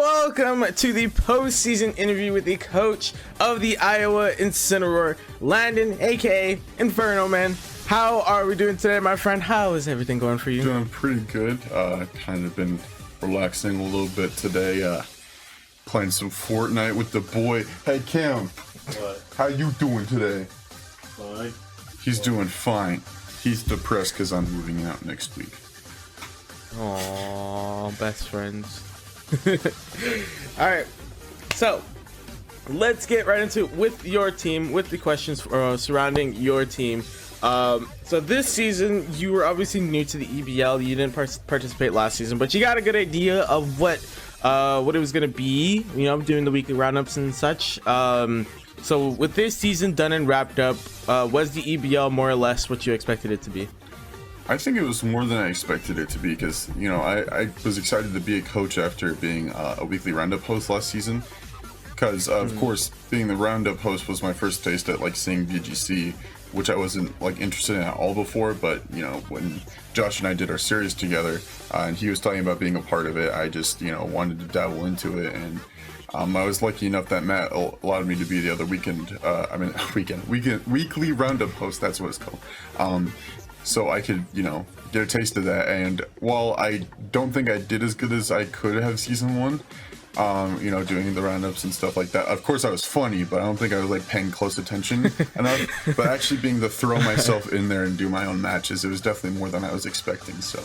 welcome to the postseason interview with the coach of the Iowa Incineroar, Landon, aka Infernomen. How are we doing today, my friend? How is everything going for you? Doing pretty good. Kind of been relaxing a little bit today. Playing some Fortnite with the boy. Hey Cam, What? how you doing today? Fine. He's doing fine. He's depressed because I'm moving out next week. Aww, best friends. Alright, so let's get right into it with your team, with the questions surrounding your team. So this season, you were obviously new to the EBL. You didn't participate last season, but you got a good idea of what it was going to be, you know, doing the weekly roundups and such. So with this season done and wrapped up, was the EBL more or less what you expected it to be? I think it was more than I expected it to be because, you know, I was excited to be a coach after being a weekly roundup host last season. Because, of course, being the roundup host was my first taste at, like, seeing VGC, which I wasn't, like, interested in at all before. But, you know, when Josh and I did our series together and he was talking about being a part of it, I just, you know, wanted to dabble into it. And I was lucky enough that Matt allowed me to be the other weekly roundup host. That's what it's called. So I could, you know, get a taste of that. And while I don't think I did as good as I could have season one, you know, doing the roundups and stuff like that. Of course, I was funny, but I don't think I was like paying close attention enough. But actually being to throw myself in there and do my own matches, it was definitely more than I was expecting. So,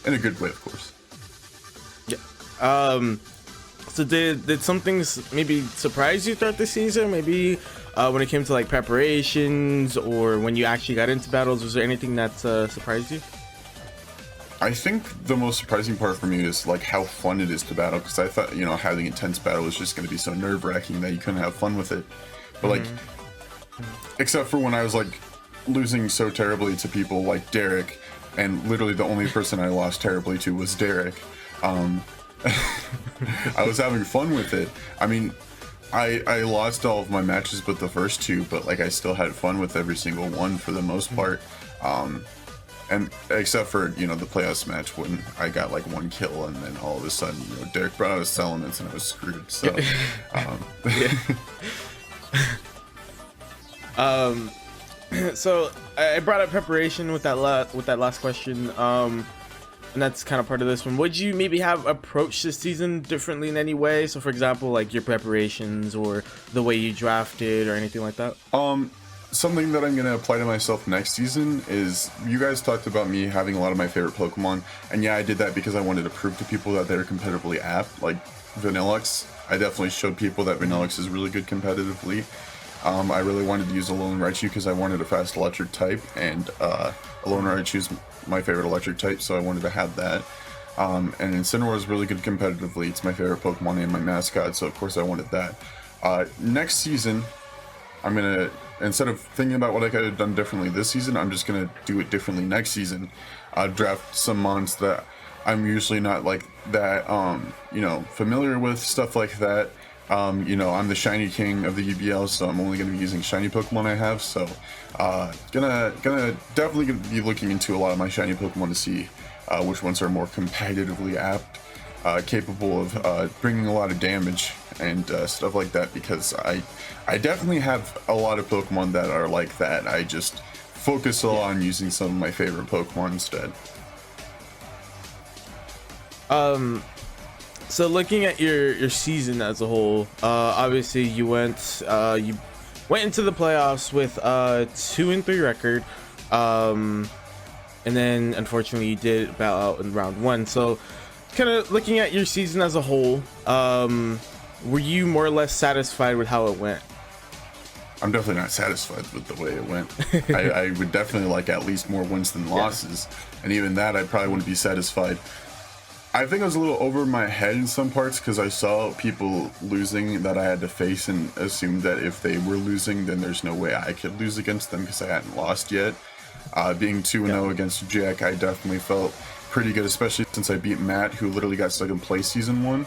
in a good way, of course. Yeah. So did some things maybe surprise you throughout the season? Maybe when it came to like preparations or when you actually got into battles, was there anything that surprised you? I think the most surprising part for me is like how fun it is to battle, because I thought, you know, having intense battle was just going to be so nerve-wracking that you couldn't have fun with it. But like, except for when I was like losing so terribly to people like Derek, and literally the only person I lost terribly to was Derek. I was having fun with it. I mean, I lost all of my matches but the first two, but like I still had fun with every single one for the most part. And except for, you know, the playoffs match when I got like one kill and then all of a sudden, you know, Derek brought out his elements and I was screwed. So, So I brought up preparation with that last question, and that's kind of part of this one. Would you maybe have approached this season differently in any way? So, for example, like your preparations or the way you drafted or anything like that? Something that I'm going to apply to myself next season is, you guys talked about me having a lot of my favorite Pokemon, and yeah, I did that because I wanted to prove to people that they're competitively apt, like Vanillux. I definitely showed people that Vanillux is really good competitively. I really wanted to use Alolan Raichu because I wanted a fast electric type, and Alolan Raichu is my favorite electric type, so I wanted to have that. And Incineroar is really good competitively. It's my favorite Pokemon and my mascot, so of course I wanted that. Next season, I'm going to, instead of thinking about what I could have done differently this season, I'm just going to do it differently next season. Draft some mons that I'm usually not like that, you know, familiar with, stuff like that. You know, I'm the shiny king of the EBL, so I'm only going to be using shiny Pokemon I have. So, gonna definitely gonna be looking into a lot of my shiny Pokemon to see which ones are more competitively apt, capable of bringing a lot of damage and stuff like that. Because I definitely have a lot of Pokemon that are like that. I just focus a lot on using some of my favorite Pokemon instead. So looking at your season as a whole, obviously you went into the playoffs with a 2-3 record, and then unfortunately you did bow out in round one. So kind of looking at your season as a whole, were you more or less satisfied with how it went? I'm definitely not satisfied with the way it went. I would definitely like at least more wins than losses, and even that I probably wouldn't be satisfied. I think I was a little over my head in some parts because I saw people losing that I had to face and assumed that if they were losing, then there's no way I could lose against them because I hadn't lost yet. Being 2-0 against Jack, I definitely felt pretty good, especially since I beat Matt, who literally got second place season one,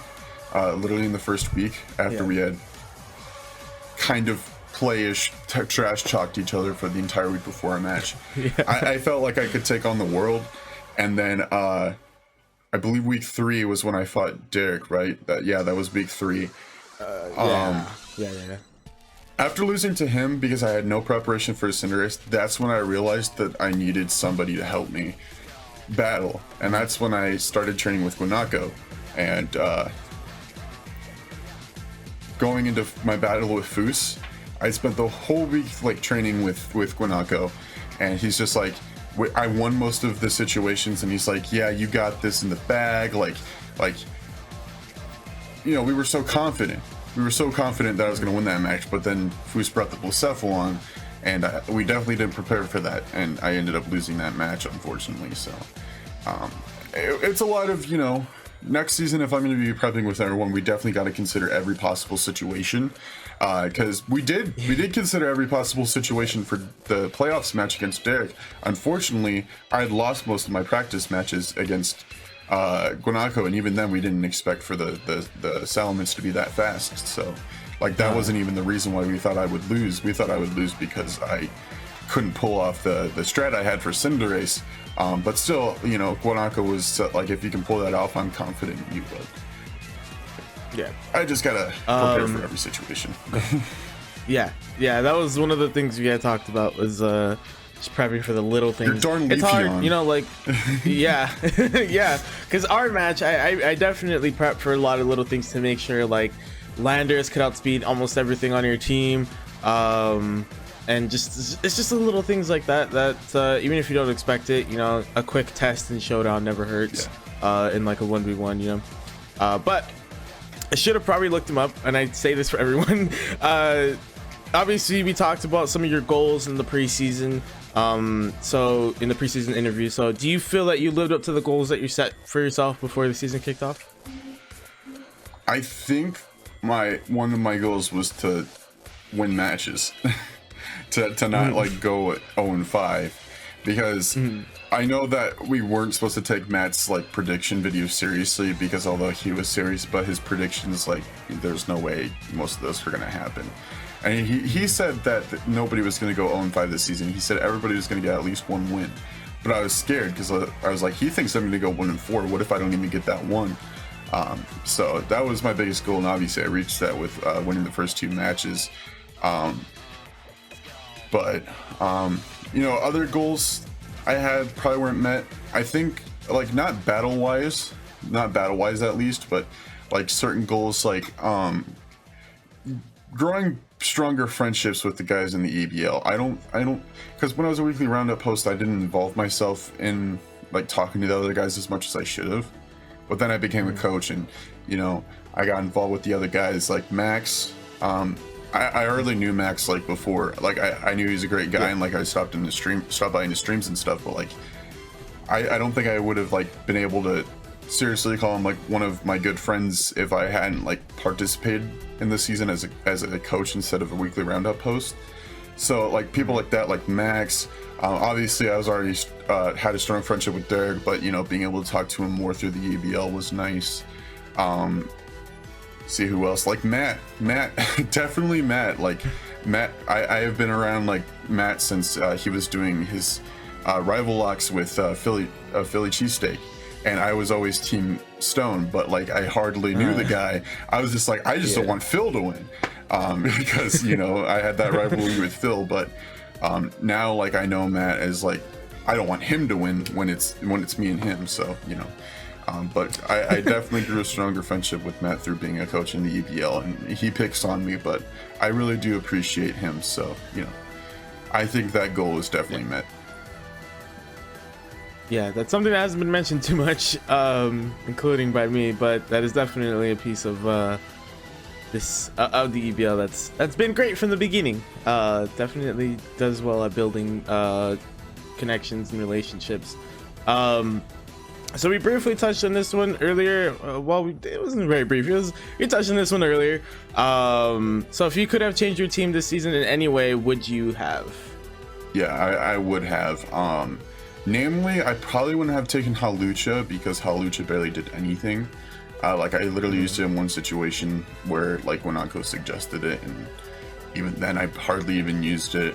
literally in the first week after we had kind of playish trash talked each other for the entire week before a match. I felt like I could take on the world, and then I believe week 3 was when I fought Derek, right? That was week 3. Yeah. After losing to him because I had no preparation for Cinderace, that's when I realized that I needed somebody to help me battle, and that's when I started training with Guanako. And going into my battle with Foos, I spent the whole week like training with Guanako, and he's just like, I won most of the situations, and he's like, yeah, you got this in the bag. Like, you know, we were so confident. We were so confident that I was going to win that match, but then Foos brought the Blacephalon, and we definitely didn't prepare for that, and I ended up losing that match, unfortunately. So it's a lot of, you know, next season, if I'm going to be prepping with everyone, we definitely got to consider every possible situation, because we did consider every possible situation for the playoffs match against Derek. Unfortunately, I had lost most of my practice matches against Guanako, and even then we didn't expect for the Salamence to be that fast. So like that wasn't even the reason why we thought I would lose. We thought I would lose because I couldn't pull off the strat I had for Cinderace. But still, you know, Guanako was like, if you can pull that off, I'm confident you would. Yeah, I just gotta prepare for every situation. yeah, that was one of the things we had talked about, was just prepping for the little things. You're darn it's hard, Leafeon. you know, like, yeah, yeah, because our match, I definitely prepped for a lot of little things to make sure, like, Landers could outspeed almost everything on your team, and just, it's just the little things like that even if you don't expect it, you know, a quick test and showdown never hurts. In like a 1v1, you know. But I should have probably looked him up, and I say this for everyone. Obviously we talked about some of your goals in the preseason, so in the preseason interview. So do you feel that you lived up to the goals that you set for yourself before the season kicked off? I think one of my goals was to win matches. to not like go 0-5, because I know that we weren't supposed to take Matt's like prediction video seriously, because although he was serious, but his predictions, like, there's no way most of those were gonna happen. And he said that nobody was gonna go 0-5 this season. He said everybody was gonna get at least one win. But I was scared, because I was like, he thinks I'm gonna go 1-4. What if I don't even get that one? So that was my biggest goal, and obviously I reached that with winning the first 2 matches. But you know, other goals I had probably weren't met. I think, like, not battle wise at least, but like certain goals, like growing stronger friendships with the guys in the EBL. I don't, because when I was a weekly roundup host, I didn't involve myself in like talking to the other guys as much as I should have. But then I became a coach, and you know, I got involved with the other guys, like Max. I already knew Max like before. Like I knew he's a great guy, and like I stopped by in his streams and stuff. But like I don't think I would have like been able to seriously call him like one of my good friends if I hadn't like participated in the season as a coach instead of a weekly roundup host. So like people like that, like Max. Obviously, I was already had a strong friendship with Derek, but you know, being able to talk to him more through the EBL was nice. See who else, like Matt, definitely Matt. Like Matt, I have been around like Matt since he was doing his rival locks with Philly cheesesteak, and I was always Team Stone, but like I hardly knew the guy. I was just like, I just don't want Phil to win, because you know, I had that rivalry with Phil. But now like I know Matt as like, I don't want him to win when it's me and him. So you know. But I definitely grew a stronger friendship with Matt through being a coach in the EBL, and he picks on me, but I really do appreciate him. So, you know, I think that goal is definitely met. Yeah, that's something that hasn't been mentioned too much, including by me, but that is definitely a piece of this of the EBL that's been great from the beginning. Definitely does well at building connections and relationships. So we briefly touched on this one earlier. It wasn't very brief. We touched on this one earlier. So if you could have changed your team this season in any way, would you have? Yeah, I would have. Namely, I probably wouldn't have taken Hawlucha, because Hawlucha barely did anything. Like I literally used it in one situation where like Guanako suggested it, and even then I hardly even used it.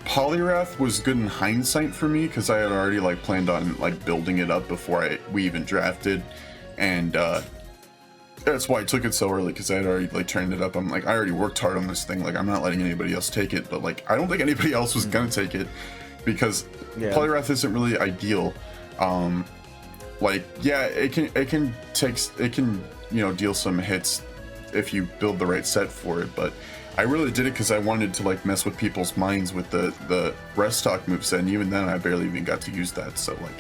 Polyrath was good in hindsight for me because I had already like planned on like building it up before we even drafted, and that's why I took it so early, because I had already like turned it up. I'm like, I already worked hard on this thing, like I'm not letting anybody else take it. But like I don't think anybody else was gonna take it, because Polyrath isn't really ideal. Like yeah, it can deal some hits if you build the right set for it, but I really did it because I wanted to like mess with people's minds with the rest talk moveset, and even then I barely even got to use that. So like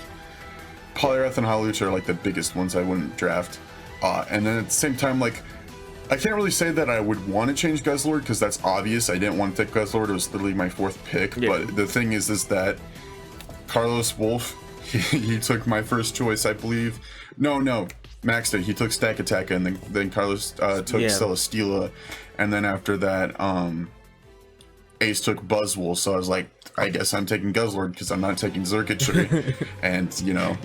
Polyrath and Hawlucha are like the biggest ones I wouldn't draft. And then at the same time, like I can't really say that I would want to change Guzzlord, because that's obvious. I didn't want to take Guzzlord. It was literally my 4th pick. But the thing is that Carlos Wolf, he took my first choice, I believe. No, Max did. He took Stack Attack, and then Carlos took Celesteela, and then after that, Ace took Buzzwole. So I was like, I guess I'm taking Guzzlord because I'm not taking Xurkitree, and you know,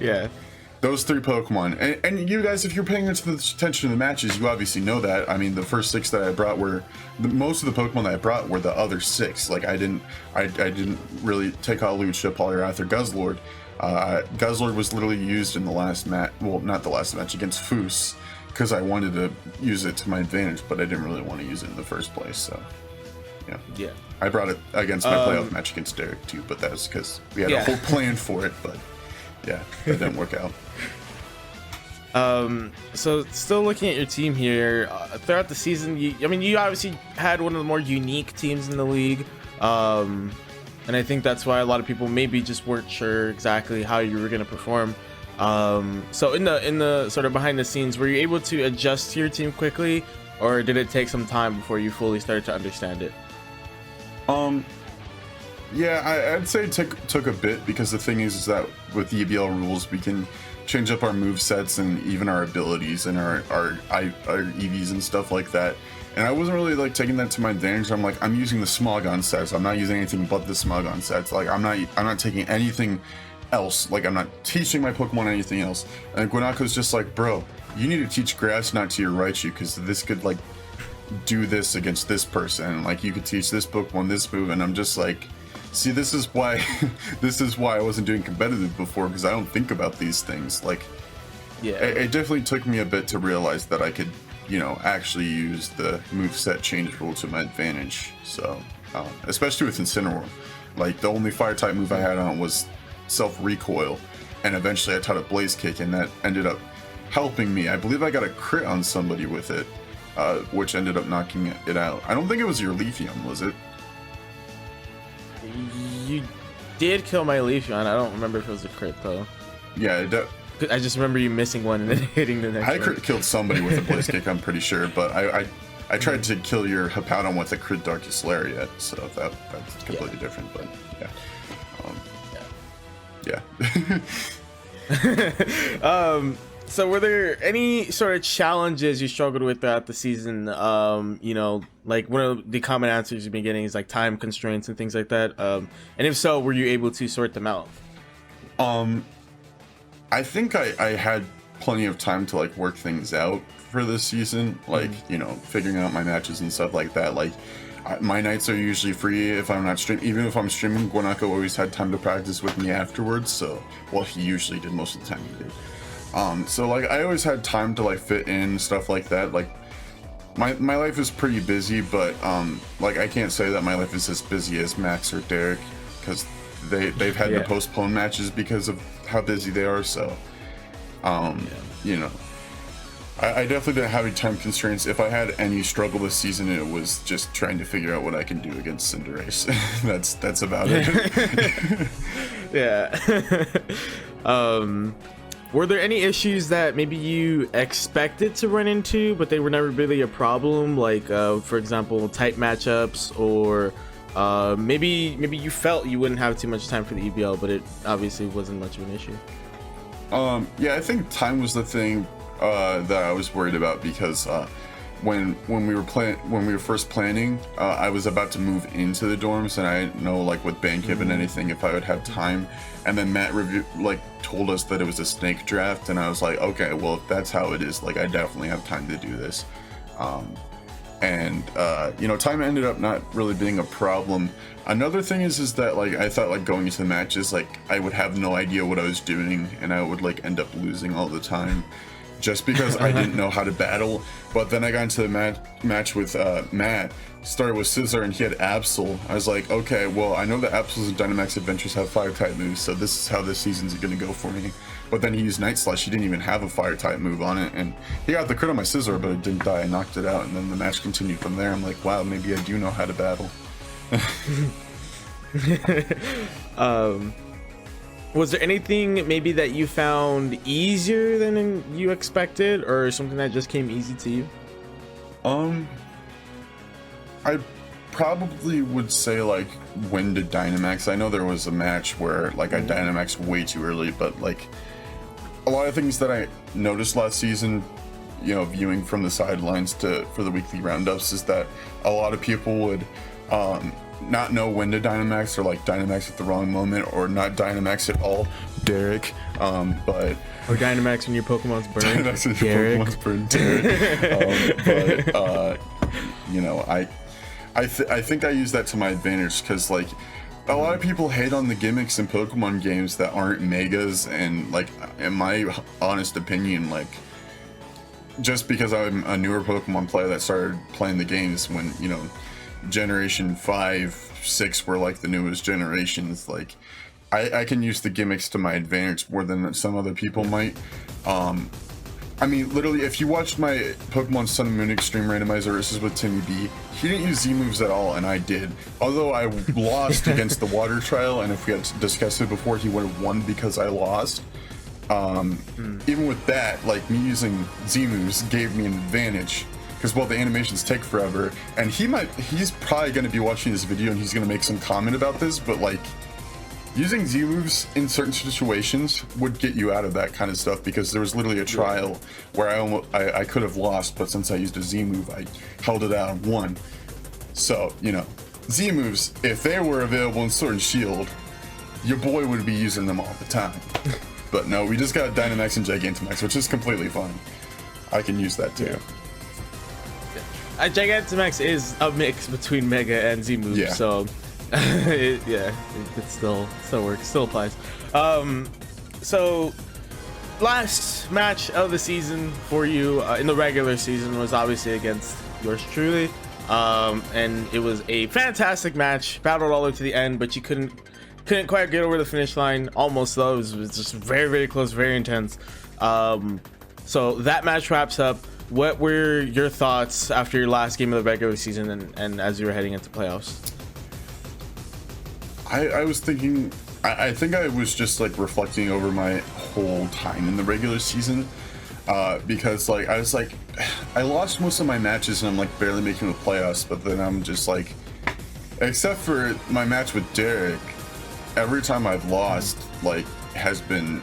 those 3 Pokemon. And you guys, if you're paying attention to the matches, you obviously know that. I mean, the first 6 that I brought were most of the Pokemon that I brought were the other 6. Like I didn't really take Hawlucha, Polyrath, or Guzzlord. Guzzlord was literally used in the last match, well, not the last match, against Foos, because I wanted to use it to my advantage, but I didn't really want to use it in the first place. So yeah, I brought it against my playoff match against Derek too, but that was because we had a whole plan for it. But yeah, that didn't work out. So still looking at your team here, throughout the season, you obviously had one of the more unique teams in the league, and I think that's why a lot of people maybe just weren't sure exactly how you were going to perform. So in the sort of behind the scenes, were you able to adjust to your team quickly, or did it take some time before you fully started to understand it? Yeah, I'd say it took a bit, because the thing is that with the EBL rules, we can change up our move sets and even our abilities and our EVs and stuff like that. And I wasn't really like taking that to my advantage. I'm like, I'm using the Smogon sets. I'm not using anything but the Smogon sets. Like I'm not taking anything else. Like I'm not teaching my Pokemon anything else. And Guanako's just like, bro, you need to teach Grass not to your Raichu, because this could like do this against this person. Like you could teach this Pokemon this move, and I'm just like, see, this is why I wasn't doing competitive before, because I don't think about these things. Like, it definitely took me a bit to realize that I could, actually use the moveset change rule to my advantage. So, especially with Incineroar, like the only fire type move I had on was self recoil, and eventually I taught it Blaze Kick, and that ended up helping me. I believe I got a crit on somebody with it, which ended up knocking it out. I don't think it was your Leafeon, was it? You did kill my Leafeon. I don't remember if it was a crit though. Yeah, I just remember you missing one and then hitting the next one. I killed somebody with a Blaze Kick, I'm pretty sure, but I tried to kill your Hippowdon with a crit Darkest Lariat, so that's completely different, but yeah. So were there any sort of challenges you struggled with throughout the season? Like one of the common answers you've been getting is like time constraints and things like that. And if so, were you able to sort them out? I think I had plenty of time to like work things out for this season, like figuring out my matches and stuff like that. Like my nights are usually free if I'm not streaming. Even if I'm streaming, Guanako always had time to practice with me afterwards. So, well, he usually did most of the time. He did. So like I always had time to like fit in stuff like that. Like my life is pretty busy, but like I can't say that my life is as busy as Max or Derek, because they've had to postpone matches because of how busy they are. So I definitely didn't have any time constraints. If I had any struggle this season, it was just trying to figure out what I can do against Cinderace. that's about it. Were there any issues that maybe you expected to run into, but they were never really a problem? Like, for example, type matchups, or maybe you felt you wouldn't have too much time for the EBL, but it obviously wasn't much of an issue. Yeah, I think time was the thing that I was worried about, because when we were first planning, I was about to move into the dorms, and I didn't know like with Bandcamp and anything if I would have time. And then Matt told us that it was a snake draft, and I was like, okay, well if that's how it is, like I definitely have time to do this. and you know, time ended up not really being a problem. Another thing is that like I thought like going into the matches, like I would have no idea what I was doing, and I would like end up losing all the time just because I didn't know how to battle. But then I got into the match with Matt, started with Scissor, and he had Absol. I was like, okay, well, I know that Absol's and Dynamax Adventures have fire type moves, so this is how this season's gonna go for me. But then he used Night Slash. He didn't even have a fire type move on it, and he got the crit on my Scissor, but it didn't die. I knocked it out, and then the match continued from there. I'm like, wow, maybe I do know how to battle. Was there anything maybe that you found easier than you expected, or something that just came easy to you? I probably would say like when to Dynamax. I know there was a match where like I Dynamaxed way too early, but like a lot of things that I noticed last season, you know, viewing from the sidelines for the weekly roundups, is that a lot of people would not know when to Dynamax, or like Dynamax at the wrong moment, or not Dynamax at all. Derek, but or Dynamax when your Pokemon's burned. Dynamax when your Pokemon's burned, Derek. But you know, I think I use that to my advantage, because like a lot of people hate on the gimmicks in Pokemon games that aren't megas, and like in my honest opinion, like just because I'm a newer Pokemon player that started playing the games when, you know, generation 5, 6 were like the newest generations, like I can use the gimmicks to my advantage more than some other people might. I mean, literally, if you watched my Pokemon Sun and Moon Extreme Randomizer versus with TimmyB, he didn't use Z moves at all, and I did. Although I lost against the water trial, and if we had discussed it before, he would have won because I lost. Even with that, like, me using Z moves gave me an advantage, because, well, the animations take forever, and he's probably going to be watching this video and he's going to make some comment about this, but like, using Z moves in certain situations would get you out of that kind of stuff, because there was literally a trial where I could have lost, but since I used a Z move, I held it out and won. So, you know, Z moves, if they were available in Sword and Shield, your boy would be using them all the time. But no, we just got Dynamax and Gigantamax, which is completely fine. I can use that too. Gigantamax is a mix between Mega and Z moves, so it still works, still applies. So last match of the season for you in the regular season was obviously against yours truly, and it was a fantastic match, battled all the way to the end, but you couldn't quite get over the finish line. Almost, though. It was just very, very close, very intense. So that match wraps up. What were your thoughts after your last game of the regular season and as you were heading into playoffs? I was thinking, I think I was just like reflecting over my whole time in the regular season, because like I was like, I lost most of my matches and I'm like barely making the playoffs, but then I'm just like, except for my match with Derek, every time I've lost like has been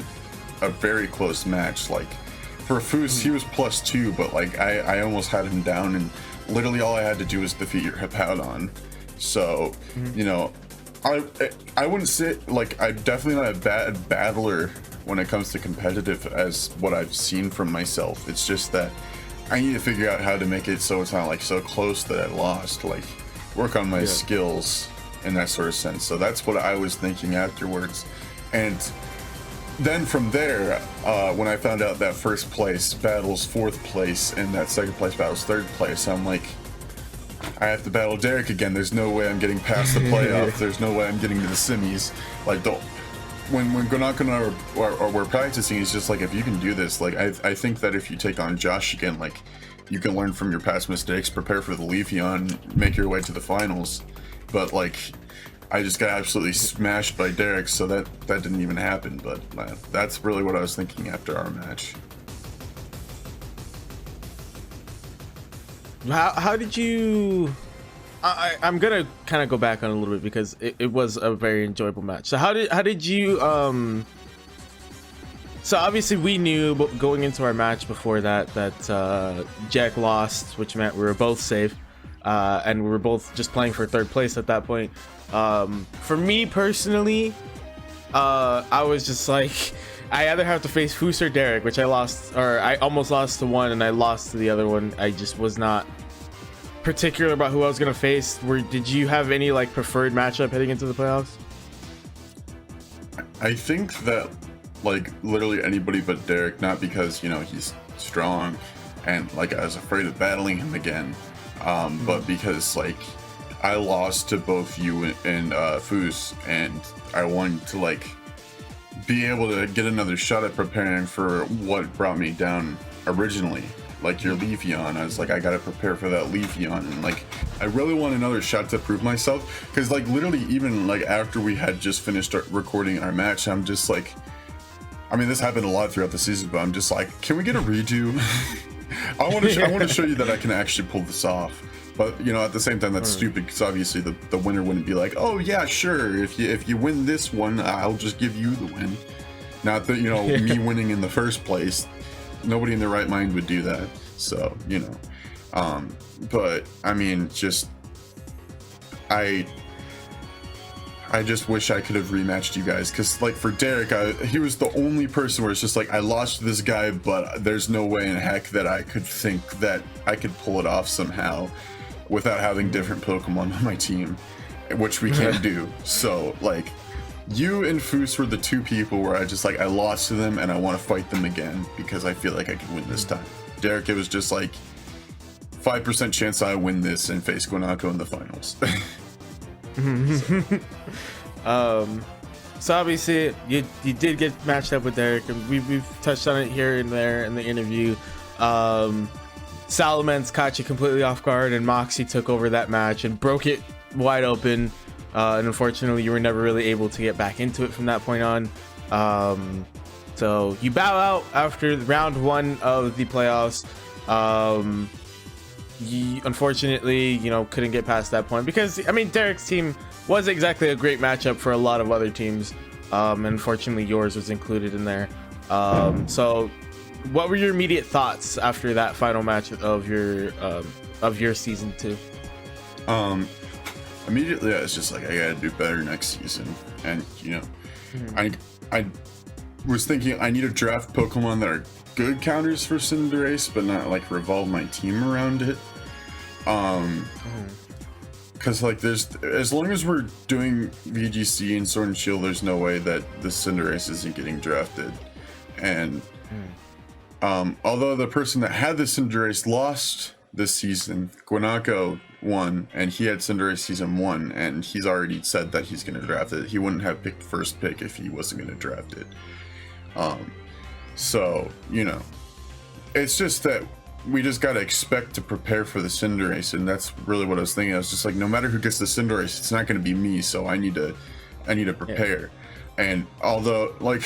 a very close match. Like for Foos, he was +2, but like I almost had him down, and literally all I had to do was defeat your Hippowdon. So you know, I wouldn't say, like, I'm definitely not a bad battler when it comes to competitive as what I've seen from myself. It's just that I need to figure out how to make it so it's not like so close that I lost, like work on my skills in that sort of sense. So that's what I was thinking afterwards. And then from there, when I found out that first place battles 4th place and that second place battles 3rd place, I'm like, I have to battle Derek again. There's no way I'm getting past the playoff. There's no way I'm getting to the semis. Like, when Guanako and I we're practicing, it's just like, if you can do this, like, I think that if you take on Josh again, like, you can learn from your past mistakes, prepare for the Leafeon, make your way to the finals. But like, I just got absolutely smashed by Derek, so that didn't even happen. But that's really what I was thinking after our match. How did you? I'm gonna kind of go back on a little bit because it was a very enjoyable match. So how did you? So obviously we knew going into our match before that Jack lost, which meant we were both safe, and we were both just playing for 3rd place at that point. For me personally, I was just like, I either have to face Foos or Derek, which I lost, or I almost lost to one and I lost to the other one. I just was not particular about who I was gonna face? Did you have any like preferred matchup heading into the playoffs? I think that like literally anybody but Derek, not because, you know, he's strong and like I was afraid of battling him again, but because like I lost to both you and Foos, and I wanted to like be able to get another shot at preparing for what brought me down originally, like your Leafeon. I was like, I gotta prepare for that Leafeon, and like I really want another shot to prove myself, because like literally even like after we had just finished recording our match, I'm just like, I mean, this happened a lot throughout the season, but I'm just like, can we get a redo? I want to show you that I can actually pull this off. But you know, at the same time, that's stupid, because obviously the winner wouldn't be like, oh yeah, sure, if you win this one, I'll just give you the win. Not that, you know, me winning in the first place. Nobody in their right mind would do that. So, you know, but I mean, just I just wish I could have rematched you guys, because like for Derek, he was the only person where it's just like, I lost to this guy, but there's no way in heck that I could think that I could pull it off somehow without having different Pokemon on my team, which we can't do. So like, you and Foos were the two people where I just like, I lost to them and I want to fight them again because I feel like I can win this time. Derek, it was just like 5% chance I win this and face Guanako in the finals. So obviously you did get matched up with Derek, and we've touched on it here and there in the interview. Salamence caught you completely off guard, and Moxie took over that match and broke it wide open, and unfortunately you were never really able to get back into it from that point on. So you bow out after round 1 of the playoffs. You unfortunately, you know, couldn't get past that point, because I mean, Derek's team was exactly a great matchup for a lot of other teams, and unfortunately yours was included in there. So what were your immediate thoughts after that final match of your season 2? Immediately I was just like, I gotta do better next season. And you know, I was thinking I need to draft Pokemon that are good counters for Cinderace, but not like revolve my team around it. Because like there's, as long as we're doing VGC and Sword and Shield, there's no way that the Cinderace isn't getting drafted. And although the person that had the Cinderace lost this season, Guanako won, and he had Cinderace season 1, and he's already said that he's going to draft it. He wouldn't have picked first pick if he wasn't going to draft it. So, you know, it's just that we just got to expect to prepare for the Cinderace, and that's really what I was thinking. I was just like, no matter who gets the Cinderace, it's not going to be me, so I need to prepare. Yeah. And although, like,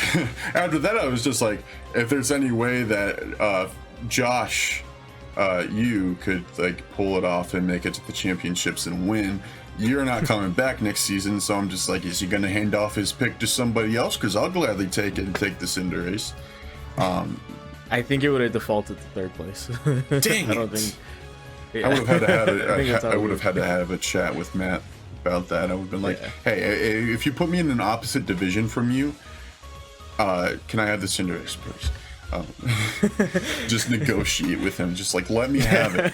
after that, I was just like, if there's any way that Josh, you could like pull it off and make it to the championships and win, you're not coming back next season. So I'm just like, is he going to hand off his pick to somebody else? Because I'll gladly take it and take the Cinderace. I think it would have defaulted to 3rd place. Dang, I don't think. Yeah. I would have had to have it. I would have had to have a chat with Matt about that. I would have been like, hey, if you put me in an opposite division from you, can I have the Cinderace, please? Just negotiate with him. Just like, let me have it.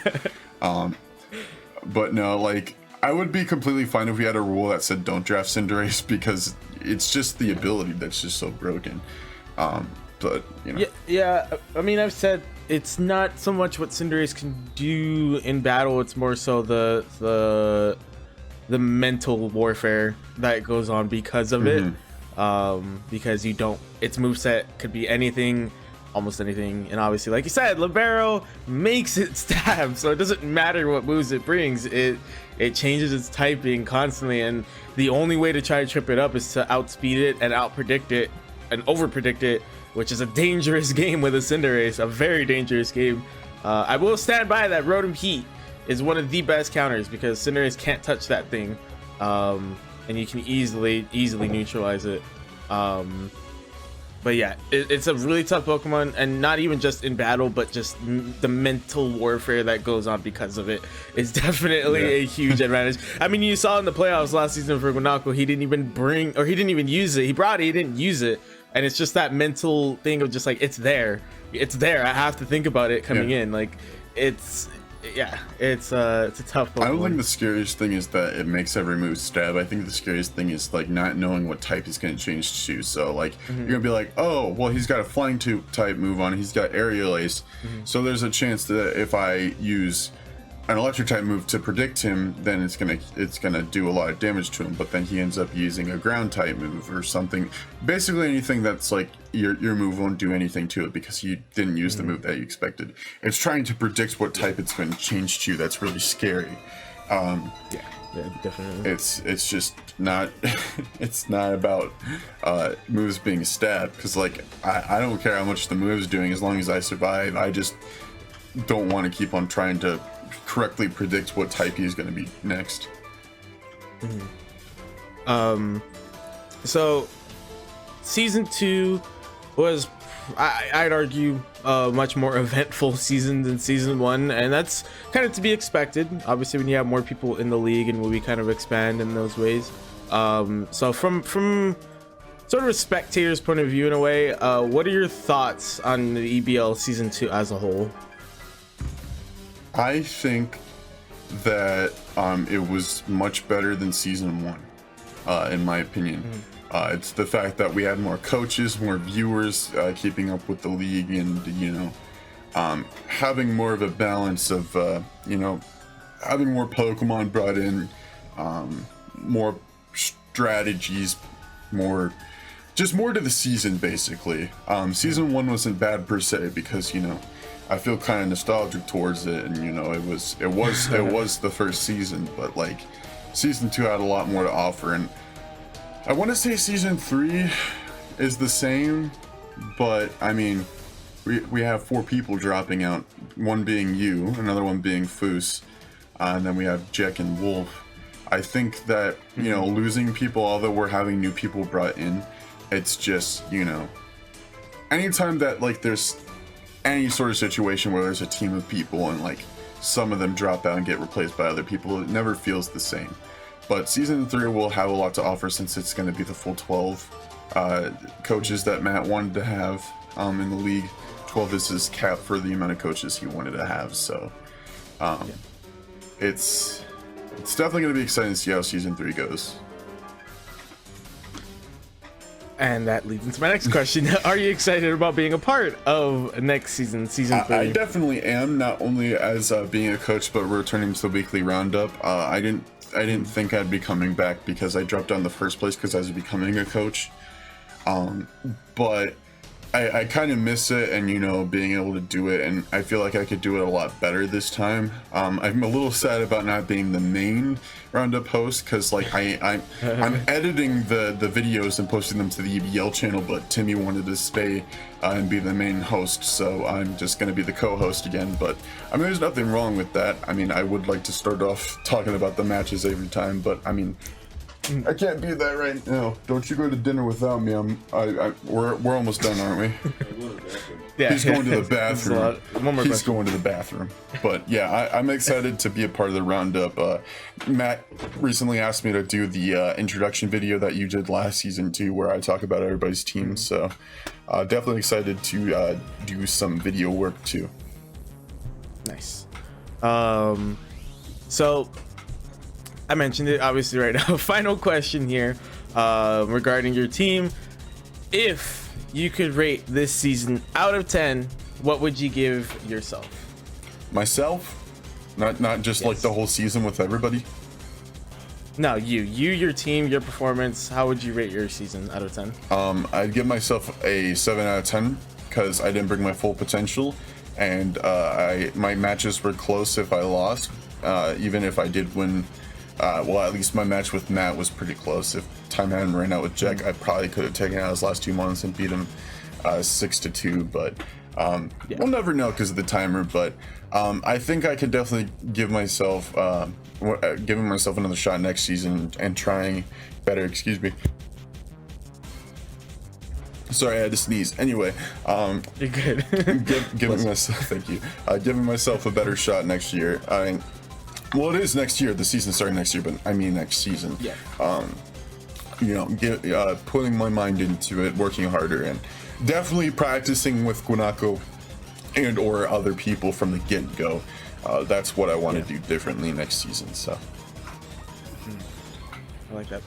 But no, like, I would be completely fine if we had a rule that said don't draft Cinderace, because it's just the ability that's just so broken. But you know. Yeah. I mean, I've said it's not so much what Cinderace can do in battle. It's more so the mental warfare that goes on because of it. Because you don't. Its moveset could be anything, almost anything, and obviously, like you said, Libero makes it stab, so it doesn't matter what moves it brings. It changes its typing constantly, and the only way to try to trip it up is to outspeed it and outpredict it and overpredict it, which is a dangerous game with a Cinderace, a very dangerous game. I will stand by that. Rotom Heat is one of the best counters, because Cinderace can't touch that thing, and you can easily neutralize it. But yeah, it's a really tough Pokemon, and not even just in battle, but just the mental warfare that goes on because of it is definitely a huge advantage. I mean, you saw in the playoffs last season for Guanako, he didn't even use it. He brought it, he didn't use it. And it's just that mental thing of just like, it's there. I have to think about it coming in. Like, it's yeah, it's a tough one. I don't think the scariest thing is that it makes every move stab. I think the scariest thing is like not knowing what type he's going to change to. So like you're gonna be like, oh well, he's got a flying type move on, he's got aerial ace, so there's a chance that if I use an electric type move to predict him, then it's gonna do a lot of damage to him. But then he ends up using a ground type move or something. Basically anything that's like your move won't do anything to it because you didn't use the move that you expected. It's trying to predict what type it's going to change to. That's really scary. Yeah, definitely. It's just not. It's not about moves being stabbed because like I don't care how much the move's doing as long as I survive. I just don't want to keep on trying to correctly predict what type he's going to be next. So season 2 was, I'd argue, a much more eventful season than season 1, and that's kind of to be expected. Obviously, when you have more people in the league and when we kind of expand in those ways. So from sort of a spectator's point of view, in a way, what are your thoughts on the EBL season 2 as a whole? I think that it was much better than season 1, in my opinion. It's the fact that we had more coaches, more viewers keeping up with the league, and having more of a balance of having more Pokemon brought in, more strategies, more to the season basically. Season 1 wasn't bad per se because I feel kind of nostalgic towards it, and it was the first season, but like season 2 had a lot more to offer, and I want to say season 3 is the same, but I mean we have 4 people dropping out, one being you, another one being Foos, and then we have Jek and Wolf. I think that losing people, although we're having new people brought in, it's just anytime that like there's any sort of situation where there's a team of people and like some of them drop out and get replaced by other people, it never feels the same. But season 3 will have a lot to offer since it's going to be the full 12 coaches that Matt wanted to have in the league. 12 is his cap for the amount of coaches he wanted to have, so it's definitely going to be exciting to see how season 3 goes. And that leads into my next question. Are you excited about being a part of next season 3? I definitely am, not only as being a coach, but returning to the weekly roundup. I didn't think I'd be coming back because I dropped out in the first place because I was becoming a coach. But I kind of miss it, and being able to do it, and I feel like I could do it a lot better this time. I'm a little sad about not being the main roundup host because like I'm editing the videos and posting them to the EBL channel, but Timmy wanted to stay and be the main host, so I'm just going to be the co-host again. But I mean, there's nothing wrong with that. I mean, I would like to start off talking about the matches every time, but I mean, I can't do that right now. Don't you go to dinner without me. We're almost done, aren't we? Yeah, he's going to the bathroom. He's going to the bathroom. But yeah, I'm excited to be a part of the roundup. Matt recently asked me to do the introduction video that you did last season too, where I talk about everybody's team. So definitely excited to do some video work too. Nice. So I mentioned it obviously right now. Final question here regarding your team. If you could rate this season out of 10, what would you give yourself? Myself? Not just like the whole season with everybody? No, your team, your performance. How would you rate your season out of 10? I'd give myself a 7 out of 10 because I didn't bring my full potential, and my matches were close if I lost. Even if I did win, well, at least my match with Matt was pretty close. If time hadn't ran out with Jek, I probably could have taken out his last 2 months and beat him 6-2. But we'll never know because of the timer. But I think I could definitely give myself giving myself another shot next season and trying better. Excuse me. Sorry, I had to sneeze. Anyway, you're good. Giving myself, thank you. Giving myself a better shot next year. Well, it is next year. The season's starting next year, but I mean next season. Yeah. Putting my mind into it, working harder, and definitely practicing with Guanako and or other people from the get-go. that's what I want to do differently next season. So I like that.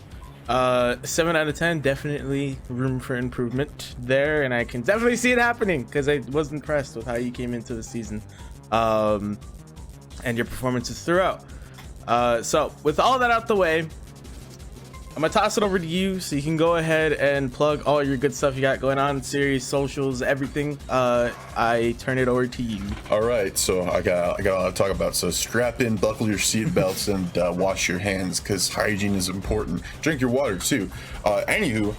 7 out of 10, definitely room for improvement there, and I can definitely see it happening because I was impressed with how you came into the season, and your performances throughout. So with all that out the way, I'm gonna toss it over to you so you can go ahead and plug all your good stuff you got going on, series, socials, everything. I turn it over to you. all right, so I got a lot to talk about. So strap in, buckle your seatbelts, and wash your hands because hygiene is important. Drink your water too. Anywho,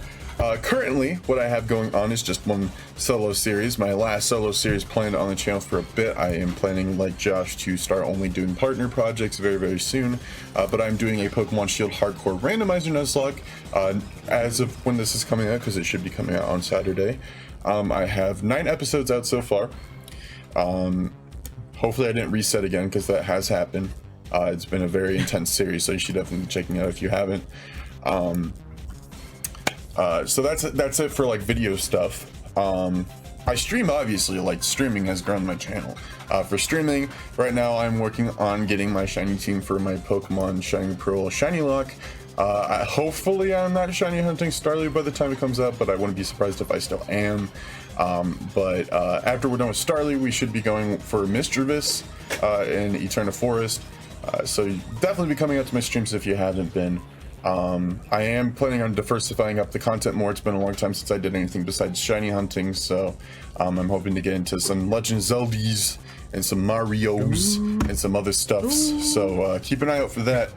currently what I have going on is just one solo series. My last solo series planned on the channel for a bit. I am planning, like Josh, to start only doing partner projects very soon, but I'm doing a Pokemon Shield Hardcore Randomizer Nuzlocke as of when this is coming out, because it should be coming out on Saturday. I have 9 episodes out so far. Hopefully I didn't reset again, because that has happened. It's been a very intense series, so you should definitely be checking it out if you haven't. So that's it for like video stuff. I stream, obviously, like streaming has grown my channel. For streaming, right now I'm working on getting my shiny team for my Pokemon Shiny Pearl Shiny Lock. Hopefully I'm not shiny hunting Starly by the time it comes out, but I wouldn't be surprised if I still am. But after we're done with Starly, we should be going for Mischievous in Eterna Forest. So definitely be coming out to my streams if you haven't been. I am planning on diversifying up the content more. It's been a long time since I did anything besides shiny hunting, so I'm hoping to get into some Legend of Zeldas and some Marios and some other stuffs. So keep an eye out for that.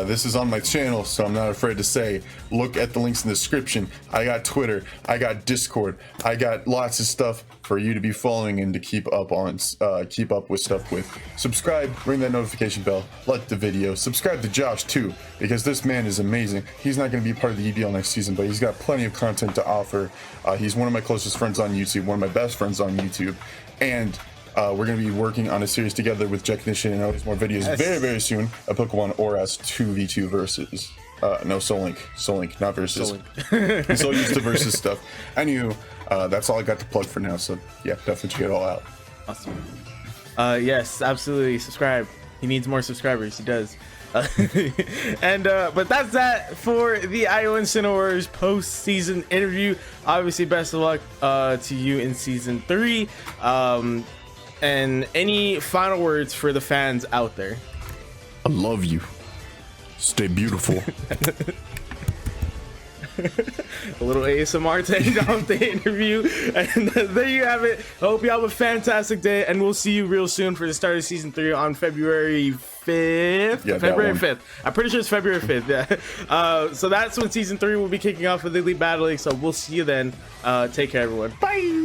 This is on my channel, so I'm not afraid to say, look at the links in the description. I got Twitter, I got Discord, I got lots of stuff for you to be following and to keep up with stuff with. Subscribe, ring that notification bell, like the video, subscribe to Josh too, because this man is amazing. He's not going to be part of the EDL next season, but he's got plenty of content to offer. He's one of my closest friends on YouTube, one of my best friends on YouTube, and we're going to be working on a series together with Jechnician and all more videos very soon. A Pokemon Oras 2v2 versus. No, Soul Link, not versus. He's so used to versus stuff. Anywho, that's all I got to plug for now. So yeah, definitely check it all out. Awesome. Yes, absolutely. Subscribe. He needs more subscribers. He does. But that's that for the Incineroar's post-season interview. Obviously, best of luck to you in season 3. And any final words for the fans out there? I love you. Stay beautiful. A little ASMR to end off the interview, and there you have it. I hope you have a fantastic day, and we'll see you real soon for the start of season 3 on February 5th. Yeah, February 5th. I'm pretty sure it's February 5th. Yeah. So that's when season 3 will be kicking off with Elite Battling. So we'll see you then. Take care, everyone. Bye.